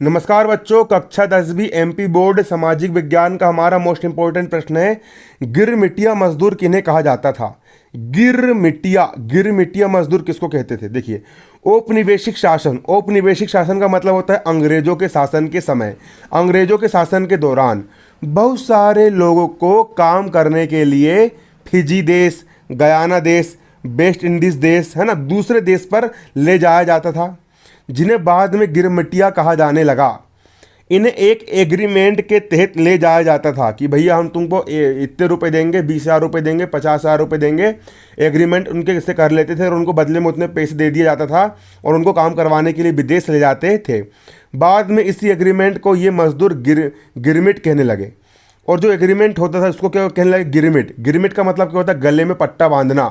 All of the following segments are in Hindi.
नमस्कार बच्चों, कक्षा 10वीं एमपी बोर्ड सामाजिक विज्ञान का हमारा मोस्ट इंपॉर्टेंट प्रश्न है। गिरमिटिया मजदूर किन्हें कहा जाता था? गिरमिटिया मजदूर किसको कहते थे? देखिए, औपनिवेशिक शासन का मतलब होता है अंग्रेजों के शासन के समय, अंग्रेजों के शासन के दौरान बहुत सारे लोगों को काम करने के लिए फिजी देश, गयाना देश, वेस्ट इंडीज देश, है ना, दूसरे देश पर ले जाया जाता था, जिन्हें बाद में गिरमिटिया कहा जाने लगा। इन्हें एक एग्रीमेंट के तहत ले जाया जाता था कि भैया हम तुमको इतने रुपए देंगे, 20,000 रुपये देंगे, 50,000 रुपये देंगे। एग्रीमेंट उनके से कर लेते थे और उनको बदले में उतने पैसे दे दिया जाता था और उनको काम करवाने के लिए विदेश ले जाते थे। बाद में इसी एग्रीमेंट को ये मजदूर गिरमिट कहने लगे। और जो एग्रीमेंट होता था उसको क्या कहने लगे? गिरमिट। गिरमिट का मतलब क्या होता है? गले में पट्टा बांधना,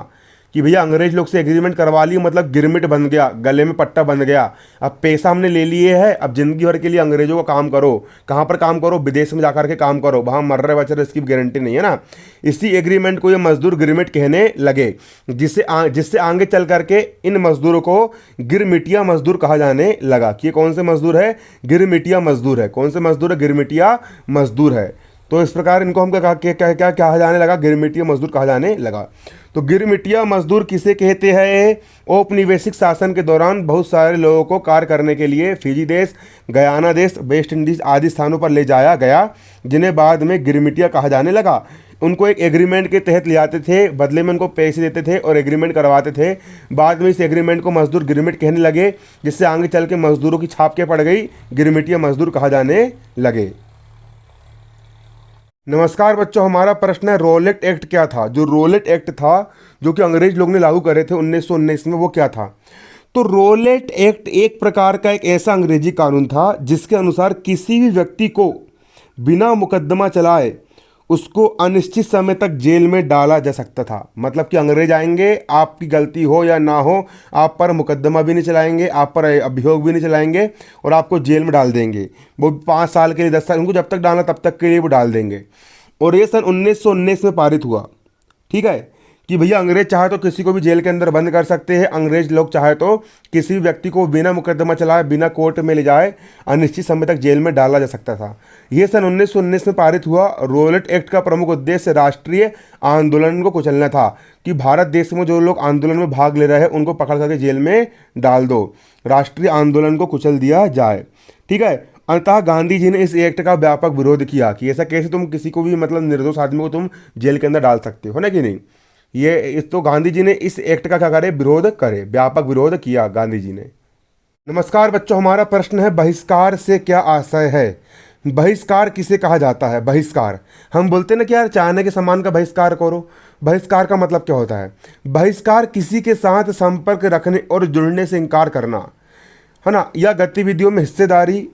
कि भैया अंग्रेज लोग से एग्रीमेंट करवा ली, मतलब गिरमिट बन गया, गले में पट्टा बन गया। अब पैसा हमने ले लिए है, अब जिंदगी भर के लिए अंग्रेजों का काम करो। कहाँ पर काम करो? विदेश में जाकर के काम करो, वहाँ मर रहे बच रहे इसकी गारंटी नहीं है ना। इसी एग्रीमेंट को ये मजदूर गिरमिट कहने लगे, जिससे आगे चल करके इन मजदूरों को गिरमिटिया मजदूर कहा जाने लगा। कि ये कौन से मजदूर है? गिरमिटिया मजदूर है। कौन से मजदूर है? गिरमिटिया मजदूर है। तो इस प्रकार इनको हम क्या कहा जाने लगा? गिरमिटिया मजदूर कहा जाने लगा। तो गिरमिटिया मजदूर किसे कहते हैं? औपनिवेशिक शासन के दौरान बहुत सारे लोगों को कार्य करने के लिए फिजी देश, गयाना देश, वेस्ट इंडीज आदि स्थानों पर ले जाया गया, जिन्हें बाद में गिरमिटिया कहा जाने लगा। उनको एक एग्रीमेंट के तहत ले आते थे, बदले में उनको पैसे देते थे और एग्रीमेंट करवाते थे। बाद में इस एग्रीमेंट को मजदूर गिरमिट कहने लगे, जिससे आगे चल के मजदूरों की छाप के पड़ गई, गिरमिटिया मजदूर कहा जाने लगे। नमस्कार बच्चों, हमारा प्रश्न है रोलेट एक्ट क्या था? जो रोलेट एक्ट था, जो कि अंग्रेज लोग ने लागू करे थे 1919 में, वो क्या था? तो रोलेट एक्ट एक प्रकार का एक ऐसा अंग्रेजी कानून था जिसके अनुसार किसी भी व्यक्ति को बिना मुकदमा चलाए उसको अनिश्चित समय तक जेल में डाला जा सकता था। मतलब कि अंग्रेज आएंगे, आपकी गलती हो या ना हो, आप पर मुकदमा भी नहीं चलाएंगे, आप पर अभियोग भी नहीं चलाएंगे और आपको जेल में डाल देंगे। वो 5 साल के लिए, 10 साल, उनको जब तक डालना तब तक के लिए वो डाल देंगे। और ये सन 1919 में पारित हुआ। ठीक है, कि भैया अंग्रेज चाहे तो किसी को भी जेल के अंदर बंद कर सकते हैं। अंग्रेज लोग चाहे तो किसी भी व्यक्ति को बिना मुकदमा चलाए, बिना कोर्ट में ले जाए, अनिश्चित समय तक जेल में डाला जा सकता था। यह सन 1919 में पारित हुआ। रोलेट एक्ट का प्रमुख उद्देश्य राष्ट्रीय आंदोलन को कुचलना था, कि भारत देश में जो लोग आंदोलन में भाग ले रहे हैं उनको पकड़ करके जेल में डाल दो, राष्ट्रीय आंदोलन को कुचल दिया जाए। ठीक है, अंततः गांधी जी ने इस एक्ट का व्यापक विरोध किया कि ऐसा कैसे तुम किसी को भी, मतलब निर्दोष आदमी को तुम जेल के अंदर डाल सकते हो ना, कि नहीं। तो गांधी जी ने इस एक्ट का क्या करे? विरोध करे, व्यापक विरोध किया गांधी जी ने। नमस्कार बच्चों, हमारा प्रश्न है बहिष्कार से क्या आशय है? बहिष्कार किसे कहा जाता है? बहिष्कार, हम बोलते हैं ना कि यार चाइना के सामान का बहिष्कार करो। बहिष्कार का मतलब क्या होता है? बहिष्कार किसी के साथ संपर्क रखने और जुड़ने से इनकार करना, है ना, या गतिविधियों में हिस्सेदारी,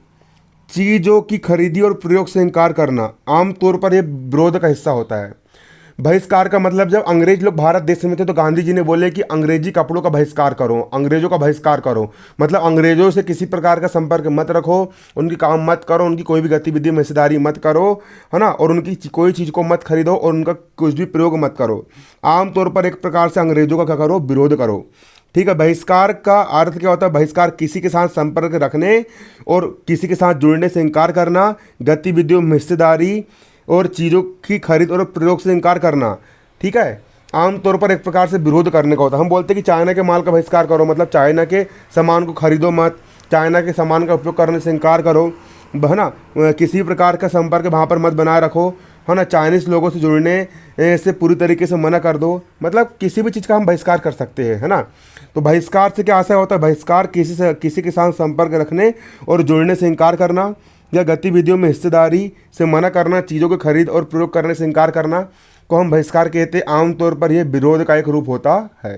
चीज़ों की खरीदी और प्रयोग से इनकार करना, आमतौर पर यह विरोध का हिस्सा होता है। बहिष्कार का मतलब, जब अंग्रेज लोग भारत देश में थे तो गांधी जी ने बोले कि अंग्रेजी कपड़ों का बहिष्कार करो, अंग्रेजों का बहिष्कार करो। मतलब अंग्रेजों से किसी प्रकार का संपर्क मत रखो, उनकी काम मत करो, उनकी कोई भी गतिविधि में हिस्सेदारी मत करो, है ना, और उनकी कोई चीज़ को मत खरीदो और उनका कुछ भी प्रयोग मत करो। आमतौर पर एक प्रकार से अंग्रेजों का क्या करो? विरोध करो। ठीक है, बहिष्कार का अर्थ क्या होता है? बहिष्कार किसी के साथ संपर्क रखने और किसी के साथ जुड़ने से इनकार करना, गतिविधियों में हिस्सेदारी और चीज़ों की खरीद और प्रयोग से इनकार करना। ठीक है, आमतौर पर एक प्रकार से विरोध करने का होता है। हम बोलते हैं कि चाइना के माल का बहिष्कार करो, मतलब चाइना के सामान को खरीदो मत, चाइना के सामान का उपयोग करने से इनकार करो, है ना, किसी प्रकार का संपर्क वहाँ पर मत बनाए रखो, है ना, चाइनीज़ लोगों से जुड़ने से पूरी तरीके से मना कर दो। मतलब किसी भी चीज़ का हम बहिष्कार कर सकते हैं, है ना। तो बहिष्कार से क्या आशय होता है? बहिष्कार किसी के साथ संपर्क रखने और जुड़ने से इनकार करना, या गतिविधियों में हिस्सेदारी से मना करना, चीज़ों की खरीद और प्रयोग करने से इनकार करना को हम बहिष्कार कहते हैं। आमतौर पर यह विरोध का एक रूप होता है।